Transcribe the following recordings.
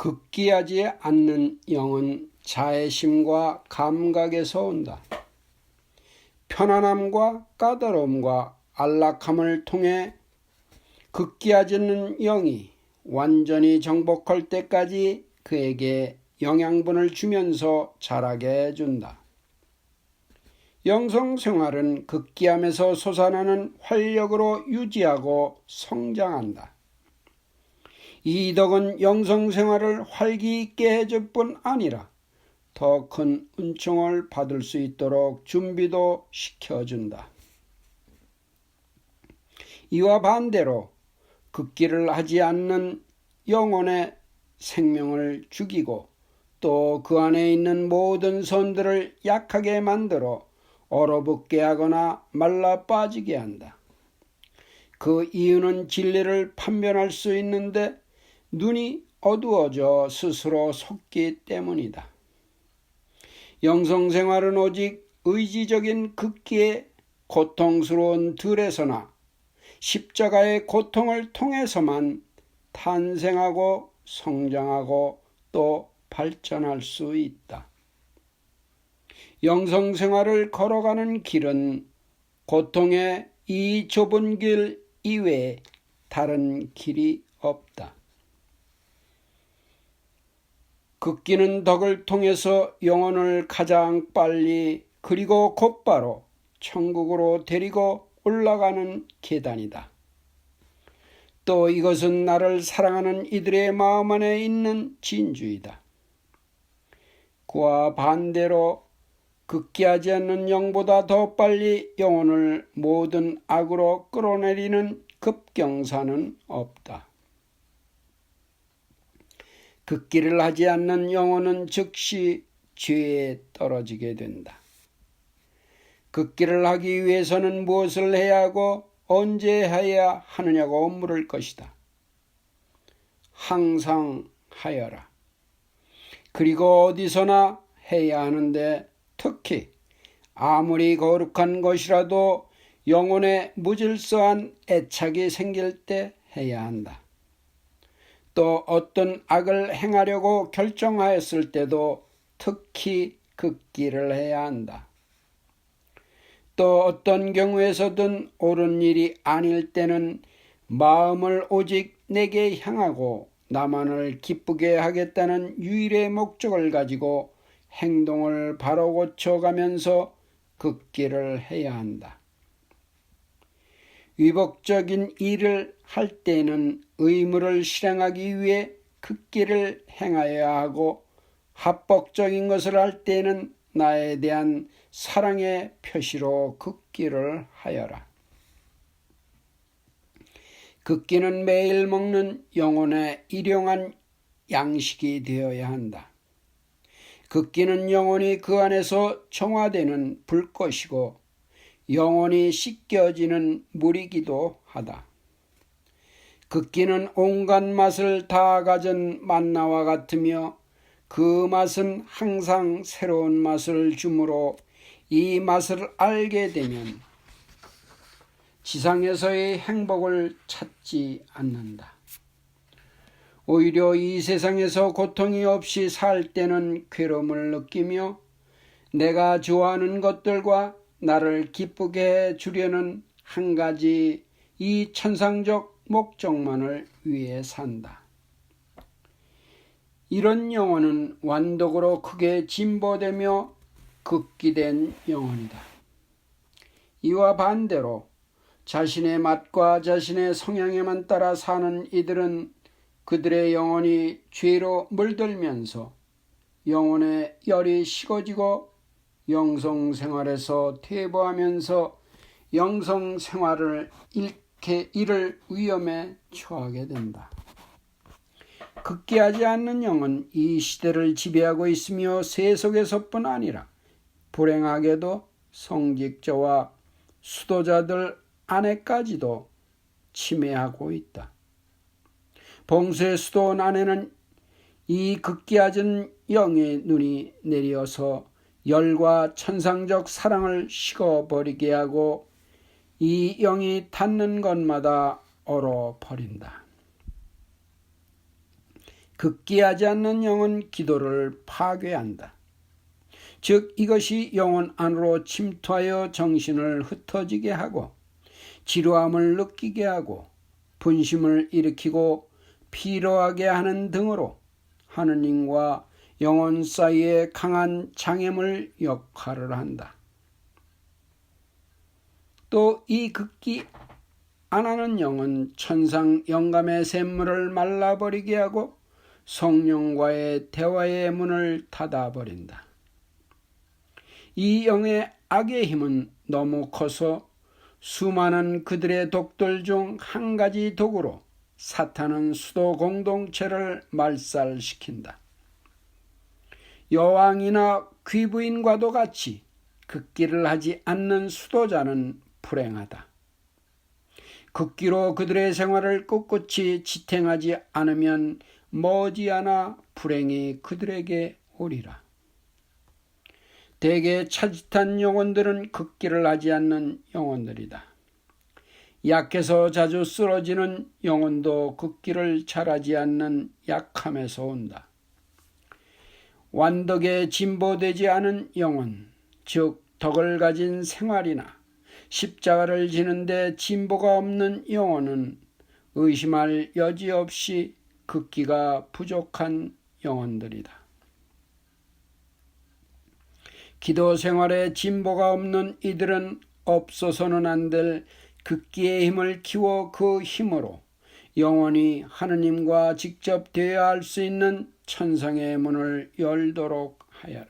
극기하지 않는 영은 자애심과 감각에서 온다. 편안함과 까다로움과 안락함을 통해 극기하지 않는 영이 완전히 정복할 때까지 그에게 영양분을 주면서 자라게 해준다. 영성생활은 극기함에서 솟아나는 활력으로 유지하고 성장한다. 이 덕은 영성생활을 활기 있게 해줄 뿐 아니라 더 큰 은총을 받을 수 있도록 준비도 시켜준다. 이와 반대로 극기를 하지 않는 영혼의 생명을 죽이고 또 그 안에 있는 모든 선들을 약하게 만들어 얼어붙게 하거나 말라 빠지게 한다. 그 이유는 진리를 판별할 수 있는데 눈이 어두워져 스스로 속기 때문이다. 영성생활은 오직 의지적인 극기의 고통스러운 들에서나 십자가의 고통을 통해서만 탄생하고 성장하고 또 발전할 수 있다. 영성생활을 걸어가는 길은 고통의 이 좁은 길 이외에 다른 길이 없다. 극기는 덕을 통해서 영혼을 가장 빨리 그리고 곧바로 천국으로 데리고 올라가는 계단이다. 또 이것은 나를 사랑하는 이들의 마음 안에 있는 진주이다. 그와 반대로 극기하지 않는 영보다 더 빨리 영혼을 모든 악으로 끌어내리는 급경사는 없다. 극기를 하지 않는 영혼은 즉시 죄에 떨어지게 된다. 극기를 하기 위해서는 무엇을 해야 하고 언제 해야 하느냐고 물을 것이다. 항상 하여라. 그리고 어디서나 해야 하는데 특히 아무리 거룩한 것이라도 영혼에 무질서한 애착이 생길 때 해야 한다. 또 어떤 악을 행하려고 결정하였을 때도 특히 극기를 해야 한다. 또 어떤 경우에서든 옳은 일이 아닐 때는 마음을 오직 내게 향하고 나만을 기쁘게 하겠다는 유일의 목적을 가지고 행동을 바로 고쳐가면서 극기를 해야 한다. 위복적인 일을 할 때는 의무를 실행하기 위해 극기를 행하여야 하고 합법적인 것을 할 때는 나에 대한 사랑의 표시로 극기를 하여라. 극기는 매일 먹는 영혼의 일용한 양식이 되어야 한다. 극기는 영혼이 그 안에서 정화되는 불꽃이고 영혼이 씻겨지는 물이기도 하다. 극기는 온갖 맛을 다 가진 만나와 같으며 그 맛은 항상 새로운 맛을 주므로 이 맛을 알게 되면 지상에서의 행복을 찾지 않는다. 오히려 이 세상에서 고통이 없이 살 때는 괴로움을 느끼며 내가 좋아하는 것들과 나를 기쁘게 해주려는 한 가지 이 천상적 목적만을 위해 산다. 이런 영혼은 완독으로 크게 진보되며 극기된 영혼이다. 이와 반대로 자신의 맛과 자신의 성향에만 따라 사는 이들은 그들의 영혼이 죄로 물들면서 영혼의 열이 식어지고 영성생활에서 퇴보하면서 영성생활을 잃을 위험에 처하게 된다. 극기하지 않는 영은 이 시대를 지배하고 있으며 세속에서뿐 아니라 불행하게도 성직자와 수도자들 안에까지도 침해하고 있다. 봉수의 수도원 안에는 이 극기하진 영의 눈이 내려서 열과 천상적 사랑을 식어버리게 하고 이 영이 닿는 것마다 얼어버린다. 극기하지 않는 영은 기도를 파괴한다. 즉 이것이 영혼 안으로 침투하여 정신을 흩어지게 하고 지루함을 느끼게 하고 분심을 일으키고 피로하게 하는 등으로 하느님과 영혼 사이에 강한 장애물 역할을 한다. 또 이 극기 안 하는 영은 천상 영감의 샘물을 말라버리게 하고 성령과의 대화의 문을 닫아버린다. 이 영의 악의 힘은 너무 커서 수많은 그들의 독들 중 한 가지 도구로 사탄은 수도 공동체를 말살시킨다. 여왕이나 귀부인과도 같이 극기를 하지 않는 수도자는 불행하다. 극기로 그들의 생활을 꿋꿋이 지탱하지 않으면 머지않아 불행이 그들에게 오리라. 대개 차짓한 영혼들은 극기를 하지 않는 영혼들이다. 약해서 자주 쓰러지는 영혼도 극기를 잘하지 않는 약함에서 온다. 완덕에 진보되지 않은 영혼, 즉 덕을 가진 생활이나 십자가를 지는데 진보가 없는 영혼은 의심할 여지 없이 극기가 부족한 영혼들이다. 기도 생활에 진보가 없는 이들은 없어서는 안 될 극기의 힘을 키워 그 힘으로 영원히 하느님과 직접 대화할 수 있는 천상의 문을 열도록 하여라.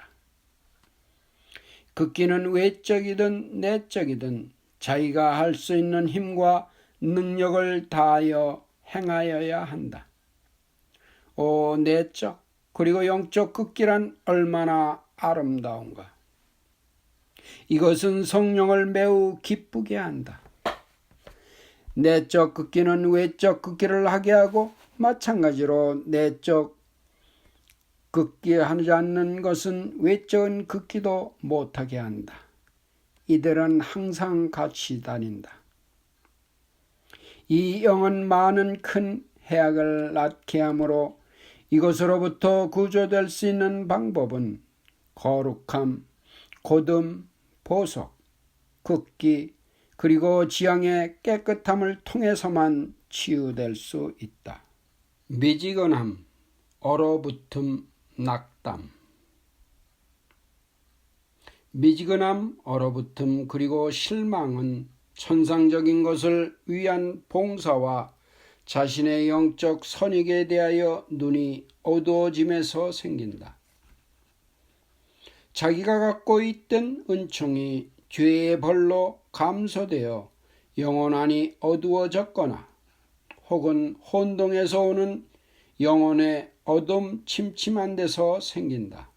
극기는 외적이든 내적이든 자기가 할 수 있는 힘과 능력을 다하여 행하여야 한다. 내적 그리고 영적 극기란 얼마나 아름다운가. 이것은 성령을 매우 기쁘게 한다. 내적 극기는 외적 극기를 하게 하고 마찬가지로 내적 극기하지 않는 것은 외적인 극기도 못하게 한다. 이들은 항상 같이 다닌다. 이 영은 많은 큰 해악을 낳게 하므로 이것으로부터 구조될 수 있는 방법은 거룩함, 곧음, 보석, 극기, 그리고 지향의 깨끗함을 통해서만 치유될 수 있다. 미지근함, 얼어붙음, 낙담. 미지근함, 얼어붙음, 그리고 실망은 천상적인 것을 위한 봉사와 자신의 영적 선익에 대하여 눈이 어두워짐에서 생긴다. 자기가 갖고 있던 은총이 죄의 벌로 감소되어 영혼 안이 어두워졌거나 혹은 혼동에서 오는 영혼의 어둠 침침한 데서 생긴다.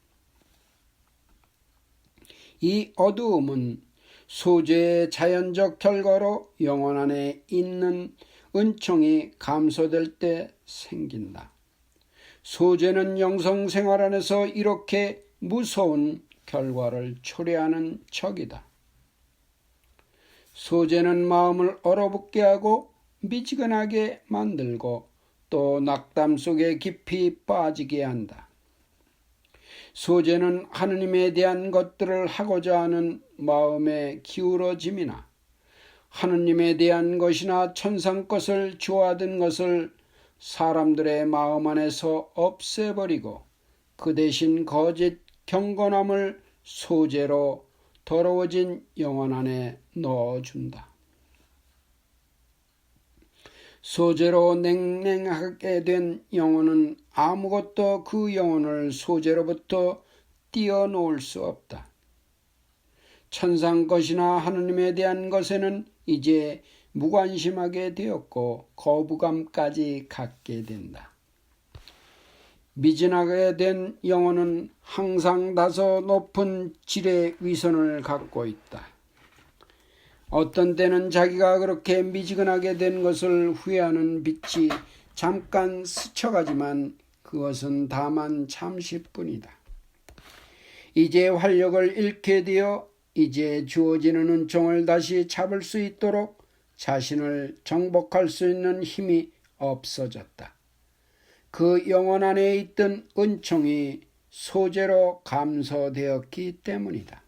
이 어두움은 소재의 자연적 결과로 영혼 안에 있는 은총이 감소될 때 생긴다. 소재는 영성생활 안에서 이렇게 무서운 결과를 초래하는 척이다. 소재는 마음을 얼어붙게 하고 미지근하게 만들고 또 낙담 속에 깊이 빠지게 한다. 소재는 하느님에 대한 것들을 하고자 하는 마음의 기울어짐이나 하느님에 대한 것이나 천상 것을 좋아하던 것을 사람들의 마음 안에서 없애버리고 그 대신 거짓 경건함을 소재로 더러워진 영혼 안에 넣어준다. 소재로 냉랭하게 된 영혼은 아무것도 그 영혼을 소재로부터 띄어놓을 수 없다. 천상 것이나 하느님에 대한 것에는 이제 무관심하게 되었고 거부감까지 갖게 된다. 미진하게 된 영혼은 항상 다소 높은 질의 위선을 갖고 있다. 어떤 때는 자기가 그렇게 미지근하게 된 것을 후회하는 빛이 잠깐 스쳐가지만 그것은 다만 잠시뿐이다. 이제 활력을 잃게 되어 이제 주어지는 은총을 다시 잡을 수 있도록 자신을 정복할 수 있는 힘이 없어졌다. 그 영혼 안에 있던 은총이 소재로 감소되었기 때문이다.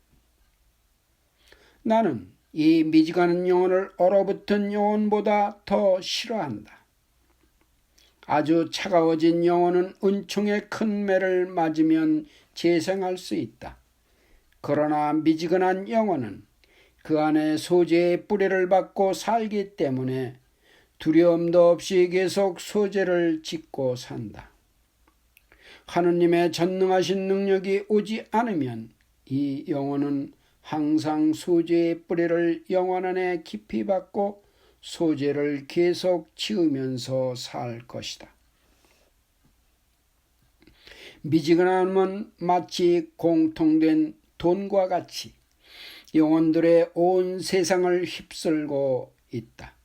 나는 이 미지근한 영혼을 얼어붙은 영혼보다 더 싫어한다. 아주 차가워진 영혼은 은총의 큰 매를 맞으면 재생할 수 있다. 그러나 미지근한 영혼은 그 안에 소재의 뿌리를 받고 살기 때문에 두려움도 없이 계속 소재를 짓고 산다. 하느님의 전능하신 능력이 오지 않으면 이 영혼은 항상 소재의 뿌리를 영혼 안에 깊이 받고 소재를 계속 지으면서 살 것이다. 미지근함은 마치 공통된 돈과 같이 영혼들의 온 세상을 휩쓸고 있다.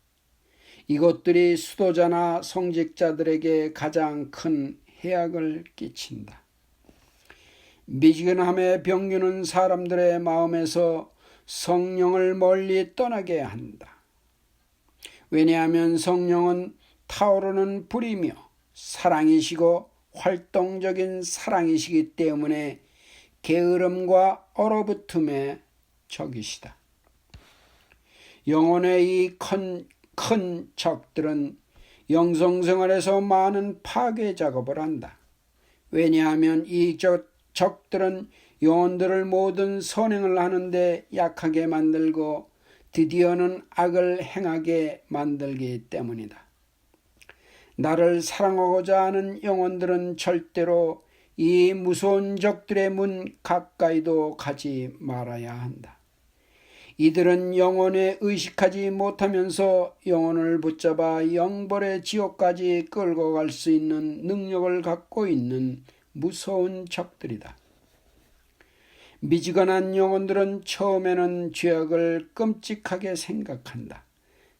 이것들이 수도자나 성직자들에게 가장 큰 해악을 끼친다. 미지근함의 병균은 사람들의 마음에서 성령을 멀리 떠나게 한다. 왜냐하면 성령은 타오르는 불이며 사랑이시고 활동적인 사랑이시기 때문에 게으름과 얼어붙음의 적이시다. 영혼의 이 큰 적들은 영성생활에서 많은 파괴 작업을 한다. 왜냐하면 이 적들은 영혼들을 모든 선행을 하는데 약하게 만들고 드디어는 악을 행하게 만들기 때문이다. 나를 사랑하고자 하는 영혼들은 절대로 이 무서운 적들의 문 가까이도 가지 말아야 한다. 이들은 영혼에 의식하지 못하면서 영혼을 붙잡아 영벌의 지옥까지 끌고 갈 수 있는 능력을 갖고 있는 무서운 적들이다. 미지근한 영혼들은 처음에는 죄악을 끔찍하게 생각한다.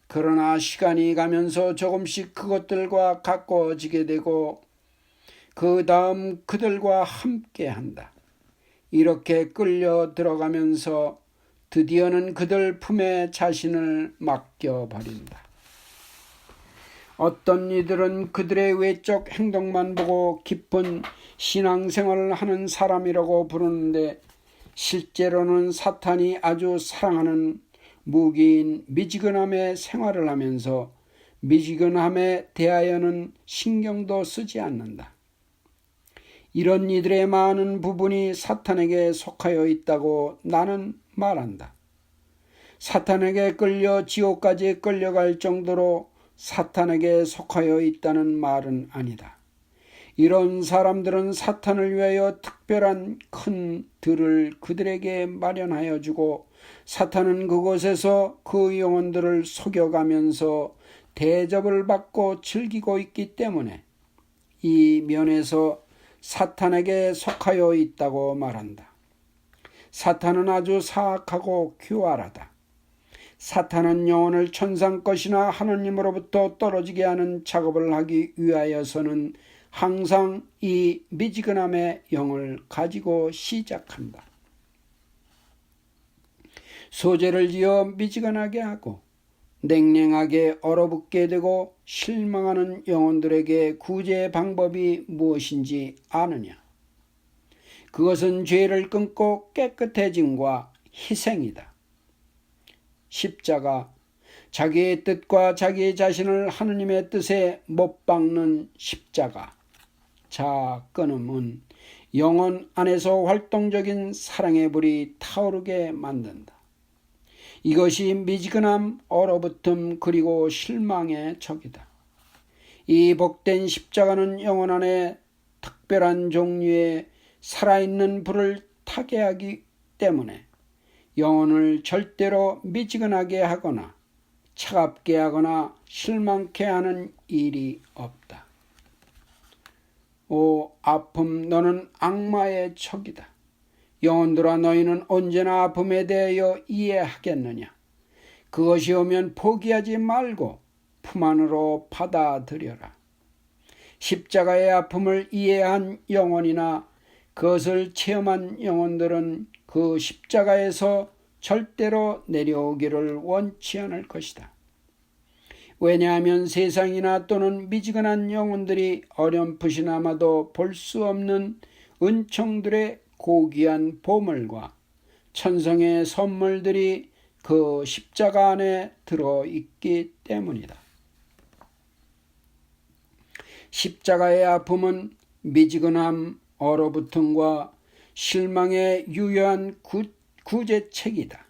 그러나 시간이 가면서 조금씩 그것들과 가까워지게 되고 그 다음 그들과 함께한다. 이렇게 끌려 들어가면서 드디어는 그들 품에 자신을 맡겨버린다. 어떤 이들은 그들의 외적 행동만 보고 깊은 신앙생활을 하는 사람이라고 부르는데 실제로는 사탄이 아주 사랑하는 무기인 미지근함의 생활을 하면서 미지근함에 대하여는 신경도 쓰지 않는다. 이런 이들의 많은 부분이 사탄에게 속하여 있다고 나는 말한다. 사탄에게 끌려 지옥까지 끌려갈 정도로 사탄에게 속하여 있다는 말은 아니다. 이런 사람들은 사탄을 위하여 특별한 큰 들을 그들에게 마련하여 주고 사탄은 그곳에서 그 영혼들을 속여가면서 대접을 받고 즐기고 있기 때문에 이 면에서 사탄에게 속하여 있다고 말한다. 사탄은 아주 사악하고 교활하다. 사탄은 영혼을 천상 것이나 하느님으로부터 떨어지게 하는 작업을 하기 위하여서는 항상 이 미지근함의 영을 가지고 시작한다. 소재를 지어 미지근하게 하고 냉랭하게 얼어붙게 되고 실망하는 영혼들에게 구제 방법이 무엇인지 아느냐? 그것은 죄를 끊고 깨끗해짐과 희생이다. 십자가, 자기의 뜻과 자기 자신을 하느님의 뜻에 못 박는 십자가, 자 끊음은 영혼 안에서 활동적인 사랑의 불이 타오르게 만든다. 이것이 미지근함, 얼어붙음 그리고 실망의 적이다. 이 복된 십자가는 영혼 안에 특별한 종류의 살아있는 불을 타게 하기 때문에 영혼을 절대로 미지근하게 하거나 차갑게 하거나 실망케 하는 일이 없다. 오 아픔, 너는 악마의 척이다. 영혼들아, 너희는 언제나 아픔에 대하여 이해하겠느냐? 그것이 오면 포기하지 말고 품 안으로 받아들여라. 십자가의 아픔을 이해한 영혼이나 그것을 체험한 영혼들은 그 십자가에서 절대로 내려오기를 원치 않을 것이다. 왜냐하면 세상이나 또는 미지근한 영혼들이 어렴풋이나마도 볼 수 없는 은총들의 고귀한 보물과 천성의 선물들이 그 십자가 안에 들어있기 때문이다. 십자가의 아픔은 미지근함, 얼어붙음과 실망의 유효한 구제책이다.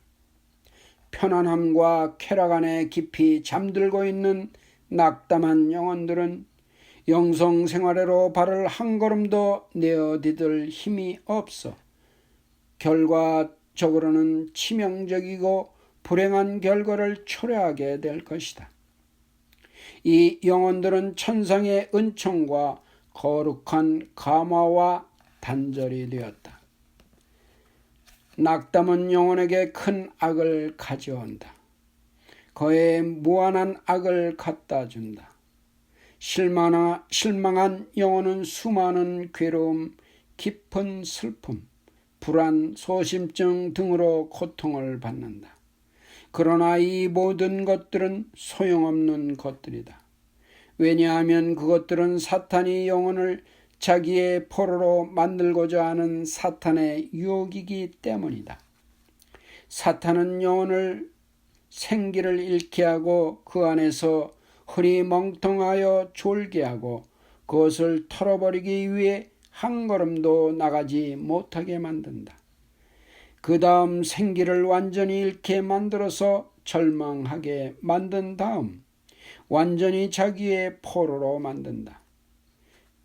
편안함과 쾌락 안에 깊이 잠들고 있는 낙담한 영혼들은 영성 생활회로 발을 한 걸음도 내어디딜 힘이 없어 결과적으로는 치명적이고 불행한 결과를 초래하게 될 것이다. 이 영혼들은 천상의 은총과 거룩한 감화와 단절이 되었다. 낙담은 영혼에게 큰 악을 가져온다. 그의 무한한 악을 갖다 준다. 실망한 영혼은 수많은 괴로움, 깊은 슬픔, 불안, 소심증 등으로 고통을 받는다. 그러나 이 모든 것들은 소용없는 것들이다. 왜냐하면 그것들은 사탄이 영혼을 자기의 포로로 만들고자 하는 사탄의 유혹이기 때문이다. 사탄은 영혼을 생기를 잃게 하고 그 안에서 흐리멍텅하여 졸게 하고 그것을 털어버리기 위해 한 걸음도 나가지 못하게 만든다. 그 다음 생기를 완전히 잃게 만들어서 절망하게 만든 다음 완전히 자기의 포로로 만든다.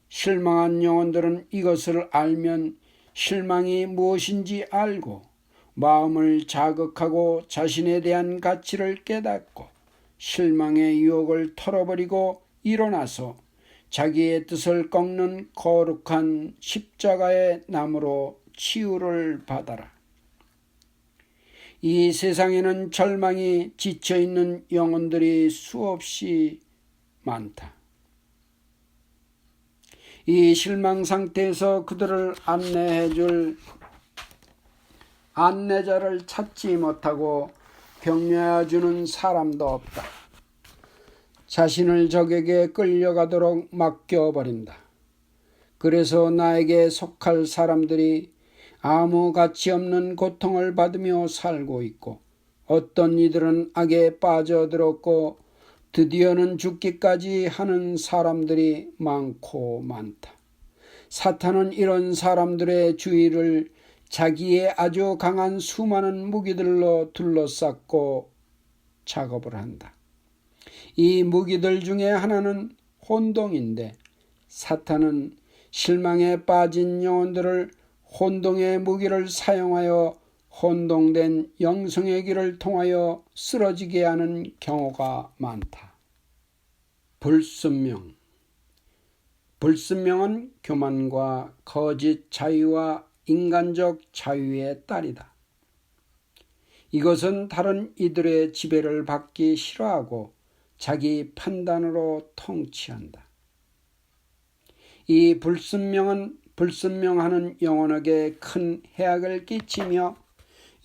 실망한 영혼들은 이것을 알면 실망이 무엇인지 알고 마음을 자극하고 자신에 대한 가치를 깨닫고 실망의 유혹을 털어버리고 일어나서 자기의 뜻을 꺾는 거룩한 십자가의 나무로 치유를 받아라. 이 세상에는 절망이 지쳐있는 영혼들이 수없이 많다. 이 실망 상태에서 그들을 안내해줄 안내자를 찾지 못하고 격려해주는 사람도 없다. 자신을 적에게 끌려가도록 맡겨버린다. 그래서 나에게 속할 사람들이 아무 가치 없는 고통을 받으며 살고 있고 어떤 이들은 악에 빠져들었고 드디어는 죽기까지 하는 사람들이 많고 많다. 사탄은 이런 사람들의 주위를 자기의 아주 강한 수많은 무기들로 둘러쌌고 작업을 한다. 이 무기들 중에 하나는 혼동인데 사탄은 실망에 빠진 영혼들을 혼동의 무기를 사용하여 혼동된 영성의 길을 통하여 쓰러지게 하는 경우가 많다. 불순명. 불순명은 교만과 거짓 자유와 인간적 자유의 딸이다. 이것은 다른 이들의 지배를 받기 싫어하고 자기 판단으로 통치한다. 이 불순명은 불순명하는 영혼에게 큰 해악을 끼치며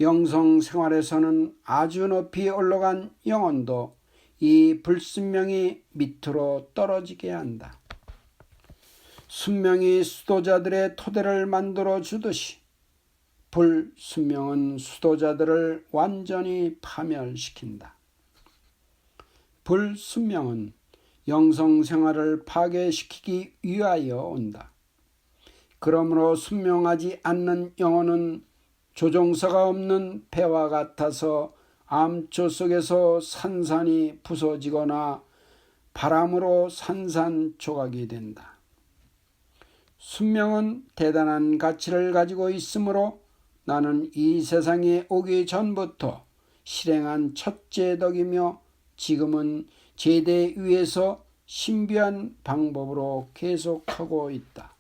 영성 생활에서는 아주 높이 올라간 영혼도 이 불순명이 밑으로 떨어지게 한다. 순명이 수도자들의 토대를 만들어 주듯이 불순명은 수도자들을 완전히 파멸시킨다. 불순명은 영성생활을 파괴시키기 위하여 온다. 그러므로 순명하지 않는 영혼은 조종사가 없는 배와 같아서 암초 속에서 산산이 부서지거나 바람으로 산산조각이 된다. 순명은 대단한 가치를 가지고 있으므로 나는 이 세상에 오기 전부터 실행한 첫째 덕이며 지금은 제대 위에서 신비한 방법으로 계속하고 있다.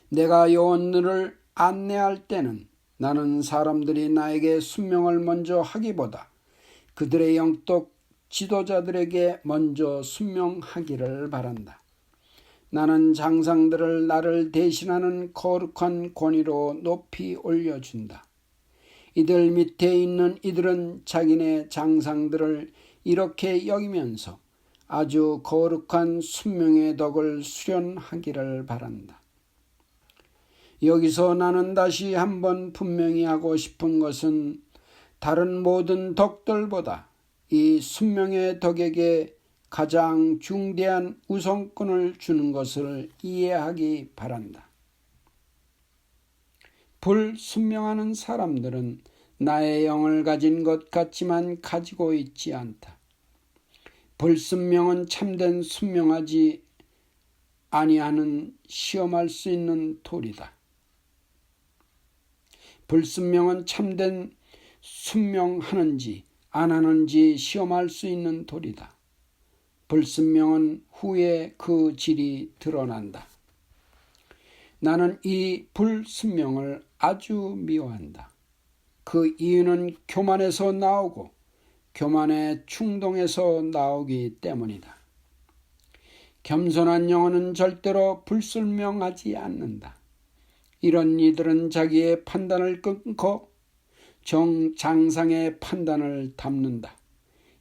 내가 영혼들을 안내할 때는 나는 사람들이 나에게 순명을 먼저 하기보다 그들의 영적 지도자들에게 먼저 순명하기를 바란다. 나는 장상들을 나를 대신하는 거룩한 권위로 높이 올려준다. 이들 밑에 있는 이들은 자기네 장상들을 이렇게 여기면서 아주 거룩한 순명의 덕을 수련하기를 바란다. 여기서 나는 다시 한번 분명히 하고 싶은 것은 다른 모든 덕들보다 이 순명의 덕에게 가장 중대한 우선권을 주는 것을 이해하기 바란다. 불순명하는 사람들은 나의 영을 가진 것 같지만 가지고 있지 않다. 불순명은 참된 순명하지 아니하는 시험할 수 있는 돌이다. 불순명은 참된 순명하는지 안 하는지 시험할 수 있는 돌이다. 불순명은 후에 그 질이 드러난다. 나는 이 불순명을 아주 미워한다. 그 이유는 교만에서 나오고 교만의 충동에서 나오기 때문이다. 겸손한 영혼은 절대로 불순명하지 않는다. 이런 이들은 자기의 판단을 끊고 정장상의 판단을 담는다.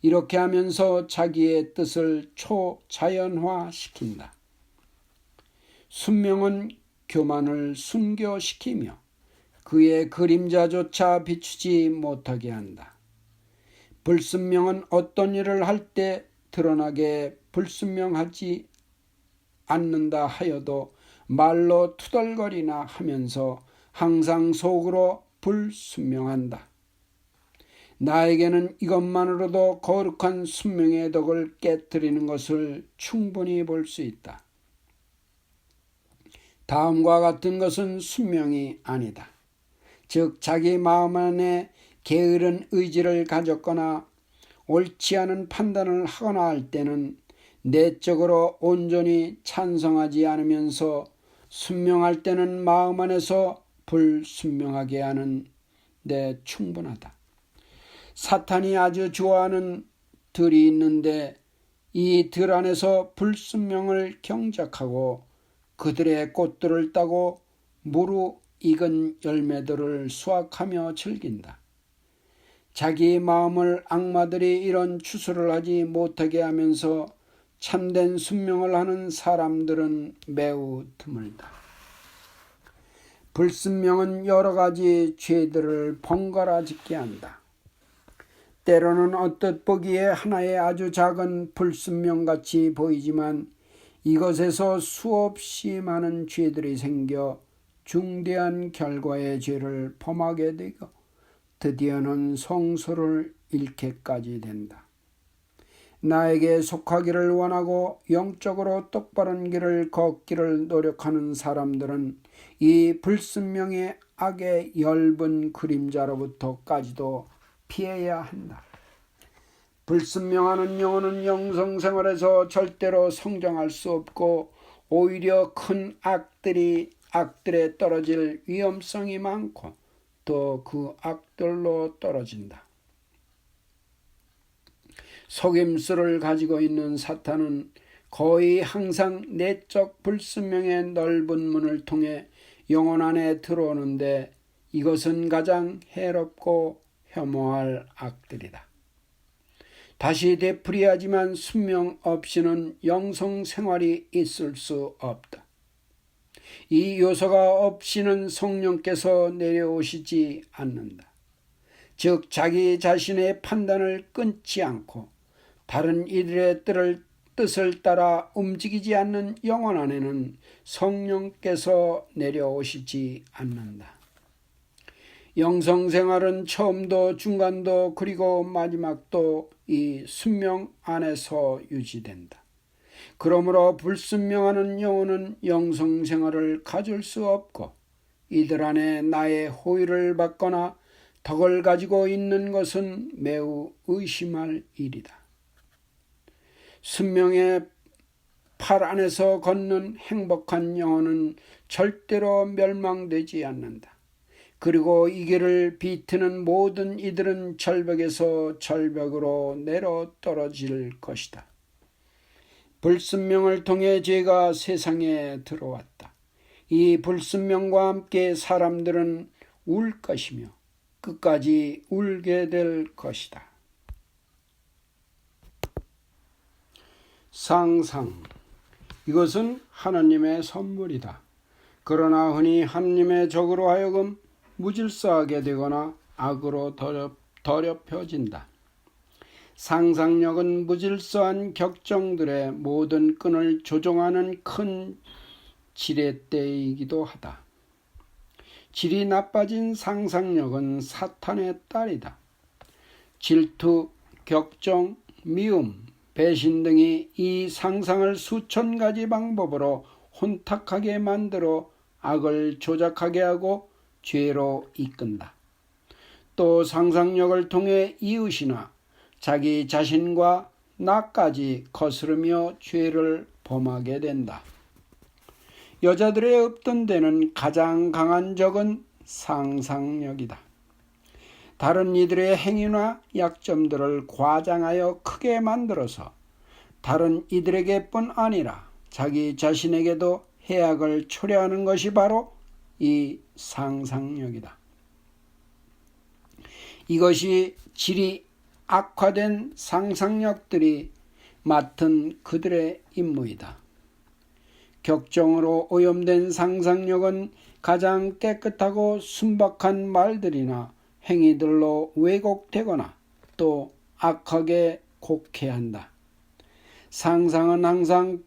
이렇게 하면서 자기의 뜻을 초자연화시킨다. 순명은 교만을 순교시키며 그의 그림자조차 비추지 못하게 한다. 불순명은 어떤 일을 할 때 드러나게 불순명하지 않는다 하여도 말로 투덜거리나 하면서 항상 속으로 불순명한다. 나에게는 이것만으로도 거룩한 순명의 덕을 깨뜨리는 것을 충분히 볼 수 있다. 다음과 같은 것은 순명이 아니다. 즉 자기 마음 안에 게으른 의지를 가졌거나 옳지 않은 판단을 하거나 할 때는 내적으로 온전히 찬성하지 않으면서 순명할 때는 마음 안에서 불순명하게 하는 데 충분하다. 사탄이 아주 좋아하는 들이 있는데 이 들 안에서 불순명을 경작하고 그들의 꽃들을 따고 무르익은 열매들을 수확하며 즐긴다. 자기 마음을 악마들이 이런 추수를 하지 못하게 하면서 참된 순명을 하는 사람들은 매우 드물다. 불순명은 여러 가지 죄들을 번갈아 짓게 한다. 때로는 언뜻 보기에 하나의 아주 작은 불순명같이 보이지만 이것에서 수없이 많은 죄들이 생겨 중대한 결과의 죄를 범하게 되고 드디어는 성소를 잃게까지 된다. 나에게 속하기를 원하고 영적으로 똑바른 길을 걷기를 노력하는 사람들은 이 불순명의 악의 엷은 그림자로부터까지도 피해야 한다. 불순명하는 영혼은 영성생활에서 절대로 성장할 수 없고 오히려 큰 악들에 떨어질 위험성이 많고 또 그 악들로 떨어진다. 속임수를 가지고 있는 사탄은 거의 항상 내적 불순명의 넓은 문을 통해 영혼 안에 들어오는데 이것은 가장 해롭고 혐오할 악들이다. 다시 되풀이하지만 순명 없이는 영성 생활이 있을 수 없다. 이 요소가 없이는 성령께서 내려오시지 않는다. 즉 자기 자신의 판단을 끊지 않고 다른 이들의 뜻을 따라 움직이지 않는 영혼 안에는 성령께서 내려오시지 않는다. 영성생활은 처음도 중간도 그리고 마지막도 이 순명 안에서 유지된다. 그러므로 불순명하는 영혼은 영성생활을 가질 수 없고 이들 안에 나의 호의를 받거나 덕을 가지고 있는 것은 매우 의심할 일이다. 순명의 팔 안에서 걷는 행복한 영혼은 절대로 멸망되지 않는다. 그리고 이 길을 비트는 모든 이들은 절벽에서 절벽으로 내려 떨어질 것이다. 불순명을 통해 죄가 세상에 들어왔다. 이 불순명과 함께 사람들은 울 것이며 끝까지 울게 될 것이다. 상상. 이것은 하나님의 선물이다. 그러나 흔히 하나님의 적으로 하여금 무질서하게 되거나 악으로 더럽혀진다. 상상력은 무질서한 격정들의 모든 끈을 조종하는 큰 지렛대이기도 하다. 질이 나빠진 상상력은 사탄의 딸이다. 질투, 격정, 미움, 배신 등이 이 상상을 수천 가지 방법으로 혼탁하게 만들어 악을 조작하게 하고 죄로 이끈다. 또 상상력을 통해 이웃이나 자기 자신과 나까지 거스르며 죄를 범하게 된다. 여자들의 없던 데는 가장 강한 적은 상상력이다. 다른 이들의 행위나 약점들을 과장하여 크게 만들어서 다른 이들에게뿐 아니라 자기 자신에게도 해악을 초래하는 것이 바로 이 상상력이다. 이것이 질이 악화된 상상력들이 맡은 그들의 임무이다. 격정으로 오염된 상상력은 가장 깨끗하고 순박한 말들이나 행위들로 왜곡되거나 또 악하게 곡해한다. 상상은 항상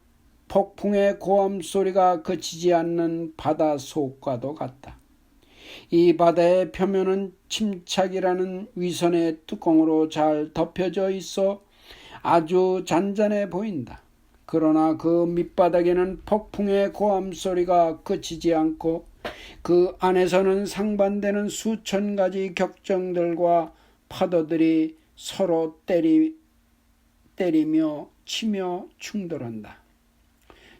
폭풍의 고함 소리가 그치지 않는 바다 속과도 같다. 이 바다의 표면은 침착이라는 위선의 뚜껑으로 잘 덮여져 있어 아주 잔잔해 보인다. 그러나 그 밑바닥에는 폭풍의 고함 소리가 그치지 않고 그 안에서는 상반되는 수천 가지 격정들과 파도들이 서로 때리며 치며 충돌한다.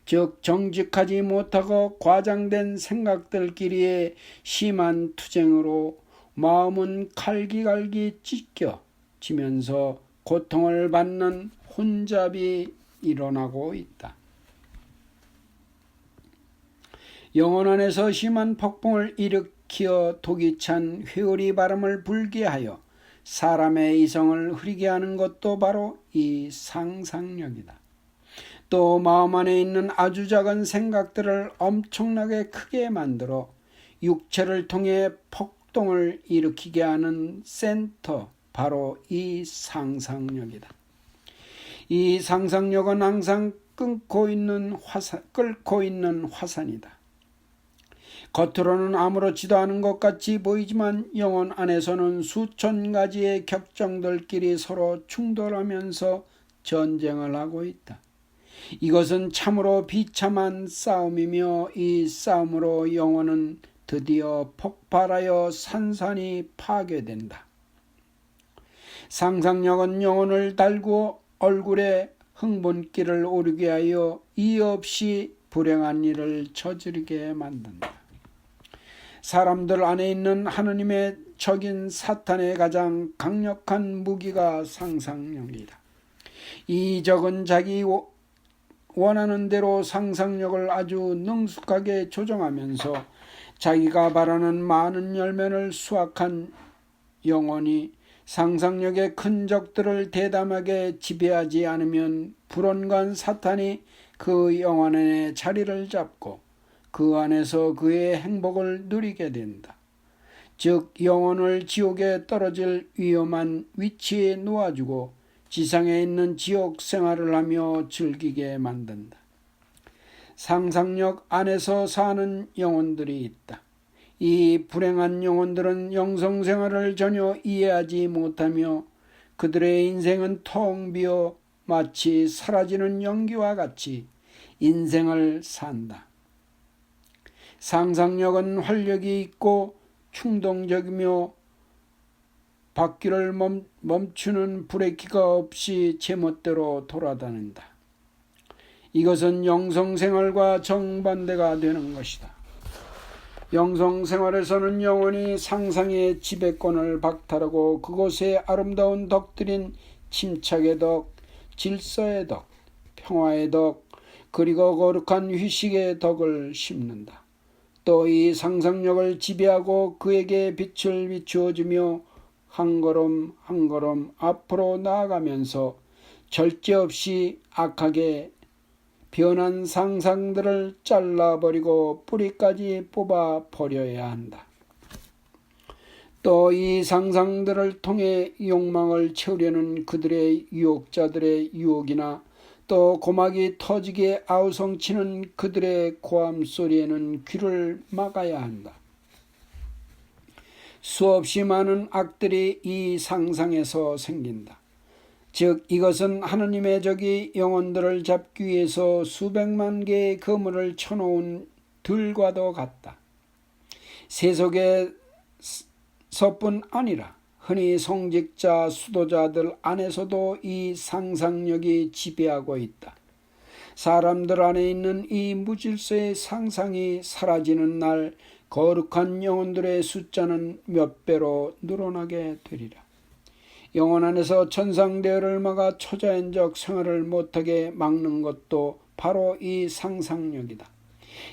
즉 정직하지 못하고 과장된 생각들끼리의 심한 투쟁으로 마음은 갈기갈기 찢겨지면서 고통을 받는 혼잡이 일어나고 있다. 영혼 안에서 심한 폭풍을 일으켜 독이 찬 회오리 바람을 불게 하여 사람의 이성을 흐리게 하는 것도 바로 이 상상력이다. 또 마음 안에 있는 아주 작은 생각들을 엄청나게 크게 만들어 육체를 통해 폭동을 일으키게 하는 센터, 바로 이 상상력이다. 이 상상력은 항상 끓고 있는 화산이다. 겉으로는 아무렇지도 않은 것 같이 보이지만 영혼 안에서는 수천 가지의 격정들끼리 서로 충돌하면서 전쟁을 하고 있다. 이것은 참으로 비참한 싸움이며 이 싸움으로 영혼은 드디어 폭발하여 산산이 파괴된다. 상상력은 영혼을 달고 얼굴에 흥분기를 오르게 하여 이유 없이 불행한 일을 저지르게 만든다. 사람들 안에 있는 하느님의 적인 사탄의 가장 강력한 무기가 상상력이다. 이 적은 자기 원하는 대로 상상력을 아주 능숙하게 조정하면서 자기가 바라는 많은 열매를 수확한 영혼이 상상력의 큰 적들을 대담하게 지배하지 않으면 불온간 사탄이 그 영혼 안에 자리를 잡고 그 안에서 그의 행복을 누리게 된다. 즉 영혼을 지옥에 떨어질 위험한 위치에 놓아주고 지상에 있는 지옥 생활을 하며 즐기게 만든다. 상상력 안에서 사는 영혼들이 있다. 이 불행한 영혼들은 영성생활을 전혀 이해하지 못하며 그들의 인생은 텅 비어 마치 사라지는 연기와 같이 인생을 산다. 상상력은 활력이 있고 충동적이며 바퀴를 멈추는 브레이크가 없이 제멋대로 돌아다닌다. 이것은 영성생활과 정반대가 되는 것이다. 영성생활에서는 영혼이 상상의 지배권을 박탈하고 그곳에 아름다운 덕들인 침착의 덕, 질서의 덕, 평화의 덕, 그리고 거룩한 휴식의 덕을 심는다. 또 이 상상력을 지배하고 그에게 빛을 비추어주며 한 걸음 한 걸음 앞으로 나아가면서 절제 없이 악하게 변한 상상들을 잘라버리고 뿌리까지 뽑아 버려야 한다. 또 이 상상들을 통해 욕망을 채우려는 그들의 유혹자들의 유혹이나 또 고막이 터지게 아우성치는 그들의 고함 소리에는 귀를 막아야 한다. 수없이 많은 악들이 이 상상에서 생긴다. 즉 이것은 하느님의 적이 영혼들을 잡기 위해서 수백만 개의 그물을 쳐놓은 들과도 같다. 세속에서뿐 아니라 흔히 성직자 수도자들 안에서도 이 상상력이 지배하고 있다. 사람들 안에 있는 이 무질서의 상상이 사라지는 날 거룩한 영혼들의 숫자는 몇 배로 늘어나게 되리라. 영혼 안에서 천상대열을 막아 초자연적 생활을 못하게 막는 것도 바로 이 상상력이다.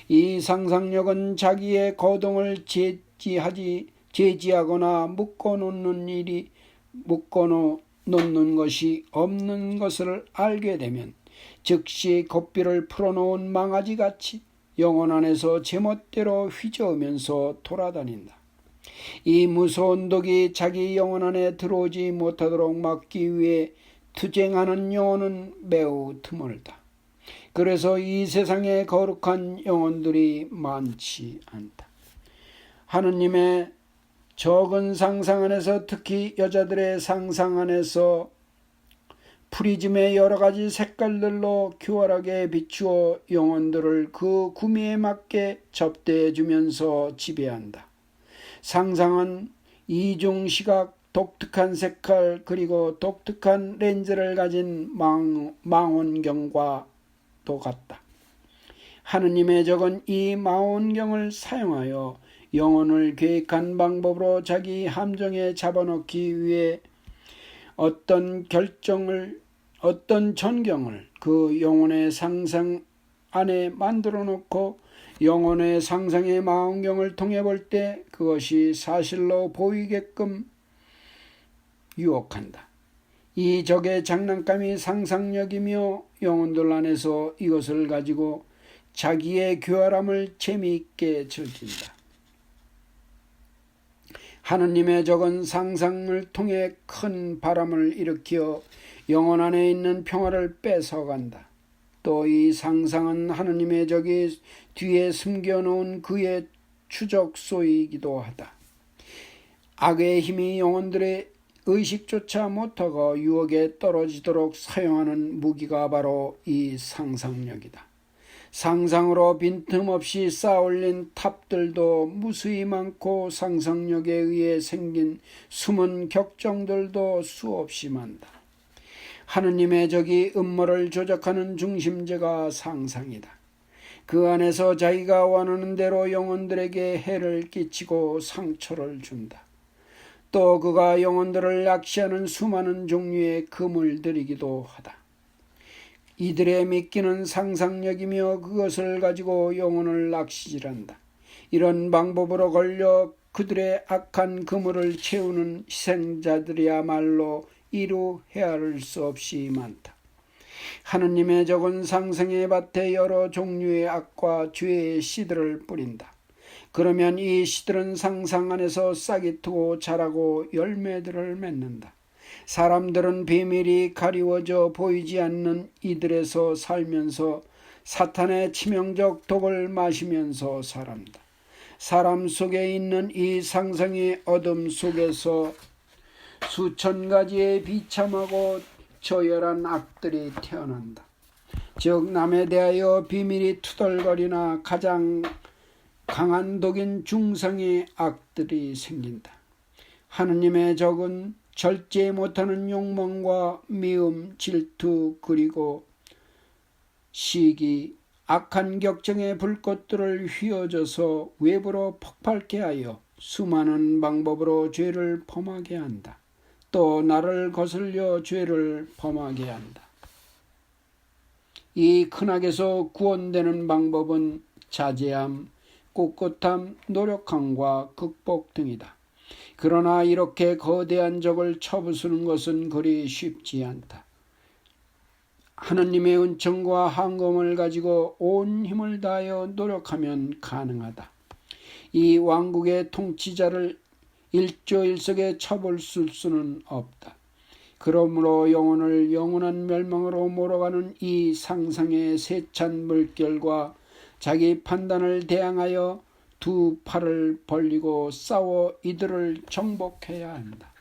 이 상상력은 자기의 거동을 제지하거나 묶어놓는 것이 없는 것을 알게 되면 즉시 고삐를 풀어놓은 망아지같이 영혼 안에서 제멋대로 휘저으면서 돌아다닌다. 이 무서운 독이 자기 영혼 안에 들어오지 못하도록 막기 위해 투쟁하는 영혼은 매우 드물다. 그래서 이 세상에 거룩한 영혼들이 많지 않다. 하느님의 적은 상상 안에서, 특히 여자들의 상상 안에서 프리즘의 여러 가지 색깔들로 교활하게 비추어 영혼들을 그 구미에 맞게 접대해 주면서 지배한다. 상상은 이중 시각, 독특한 색깔, 그리고 독특한 렌즈를 가진 망원경과도 같다. 하느님의 적은 이 망원경을 사용하여 영혼을 계획한 방법으로 자기 함정에 잡아넣기 위해 어떤 전경을 그 영혼의 상상 안에 만들어 놓고 영혼의 상상의 망원경을 통해 볼 때 그것이 사실로 보이게끔 유혹한다. 이 적의 장난감이 상상력이며 영혼들 안에서 이것을 가지고 자기의 교활함을 재미있게 즐긴다. 하느님의 적은 상상을 통해 큰 바람을 일으켜 영혼 안에 있는 평화를 뺏어간다. 또 이 상상은 하느님의 적이 뒤에 숨겨놓은 그의 추적소이기도 하다. 악의 힘이 영혼들의 의식조차 못하고 유혹에 떨어지도록 사용하는 무기가 바로 이 상상력이다. 상상으로 빈틈없이 쌓아올린 탑들도 무수히 많고 상상력에 의해 생긴 숨은 격정들도 수없이 많다. 하느님의 적이 음모를 조작하는 중심제가 상상이다. 그 안에서 자기가 원하는 대로 영혼들에게 해를 끼치고 상처를 준다. 또 그가 영혼들을 낚시하는 수많은 종류의 금을 들이기도 하다. 이들의 미끼는 상상력이며 그것을 가지고 영혼을 낚시질한다. 이런 방법으로 걸려 그들의 악한 그물을 채우는 희생자들이야말로 이루 헤아릴 수 없이 많다. 하느님의 적은 상상의 밭에 여러 종류의 악과 죄의 씨들을 뿌린다. 그러면 이 씨들은 상상 안에서 싹이 트고 자라고 열매들을 맺는다. 사람들은 비밀이 가리워져 보이지 않는 이들에서 살면서 사탄의 치명적 독을 마시면서 살았다. 사람 속에 있는 이 상상의 어둠 속에서 수천 가지의 비참하고 저열한 악들이 태어난다. 즉 남에 대하여 비밀이 투덜거리나 가장 강한 독인 중상의 악들이 생긴다. 하느님의 적은 절제 못하는 욕망과 미움, 질투, 그리고 시기, 악한 격정의 불꽃들을 휘어져서 외부로 폭발케 하여 수많은 방법으로 죄를 범하게 한다. 또 나를 거슬려 죄를 범하게 한다. 이 큰 악에서 구원되는 방법은 자제함, 꿋꿋함, 노력함과 극복 등이다. 그러나 이렇게 거대한 적을 쳐부수는 것은 그리 쉽지 않다. 하느님의 은총과 한검을 가지고 온 힘을 다하여 노력하면 가능하다. 이 왕국의 통치자를 일조일석에 처벌쓸 수는 없다. 그러므로 영혼을 영원한 멸망으로 몰아가는 이 상상의 세찬 물결과 자기 판단을 대항하여 두 팔을 벌리고 싸워 이들을 정복해야 한다.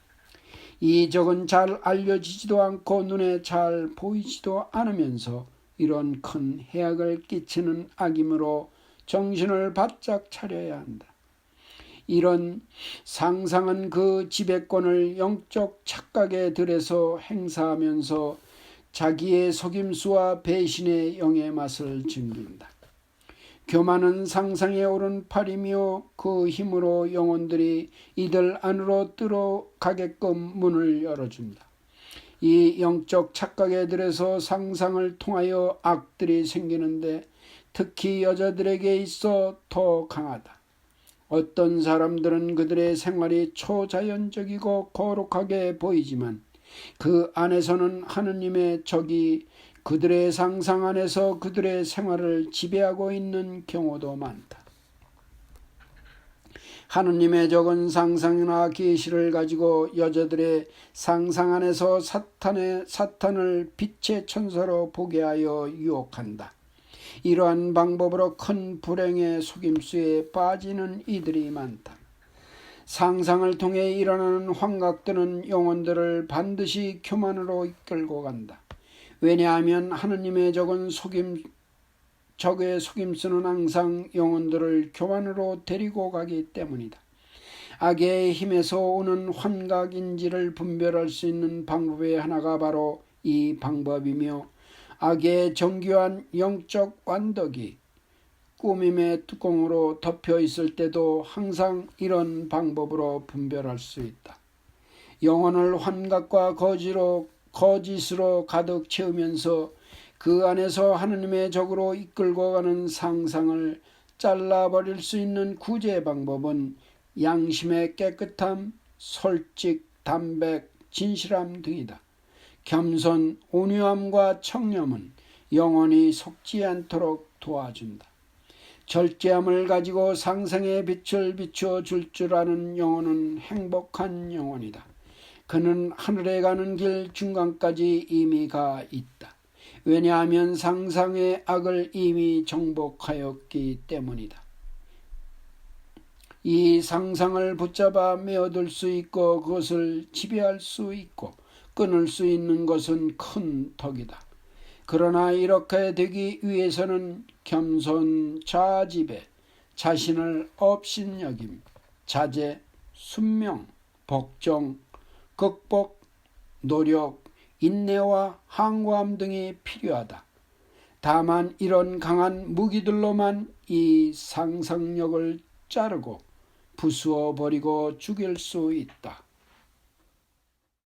이 적은 잘 알려지지도 않고 눈에 잘 보이지도 않으면서 이런 큰 해악을 끼치는 악임으로 정신을 바짝 차려야 한다. 이런 상상은 그 지배권을 영적 착각의 들에서 행사하면서 자기의 속임수와 배신의 영의 맛을 즐긴다. 교만은 상상에 오른 팔이며 그 힘으로 영혼들이 이들 안으로 들어가게끔 문을 열어준다. 이 영적 착각의 들에서 상상을 통하여 악들이 생기는데 특히 여자들에게 있어 더 강하다. 어떤 사람들은 그들의 생활이 초자연적이고 거룩하게 보이지만 그 안에서는 하느님의 적이 그들의 상상 안에서 그들의 생활을 지배하고 있는 경우도 많다. 하느님의 적은 상상이나 계시를 가지고 여자들의 상상 안에서 사탄을 빛의 천사로 보게 하여 유혹한다. 이러한 방법으로 큰 불행의 속임수에 빠지는 이들이 많다. 상상을 통해 일어나는 환각들은 영혼들을 반드시 교만으로 이끌고 간다. 왜냐하면 하느님의 적의 속임수는 항상 영혼들을 교만으로 데리고 가기 때문이다. 악의 힘에서 오는 환각인지를 분별할 수 있는 방법의 하나가 바로 이 방법이며 악의 정교한 영적 완덕이 꾸밈의 뚜껑으로 덮여 있을 때도 항상 이런 방법으로 분별할 수 있다. 영혼을 환각과 거짓으로 가득 채우면서 그 안에서 하느님의 적으로 이끌고 가는 상상을 잘라버릴 수 있는 구제 방법은 양심의 깨끗함, 솔직, 담백, 진실함 등이다. 겸손, 온유함과 청렴은 영혼이 속지 않도록 도와준다. 절제함을 가지고 상상의 빛을 비추어 줄 아는 영혼은 행복한 영혼이다. 그는 하늘에 가는 길 중간까지 이미 가 있다. 왜냐하면 상상의 악을 이미 정복하였기 때문이다. 이 상상을 붙잡아 메어둘 수 있고 그것을 지배할 수 있고 끊을 수 있는 것은 큰 덕이다. 그러나 이렇게 되기 위해서는 겸손, 자아지배, 자신을 업신여김, 자제, 순명, 복종, 극복, 노력, 인내와 항구함 등이 필요하다. 다만 이런 강한 무기들로만 이 상상력을 자르고 부수어 버리고 죽일 수 있다.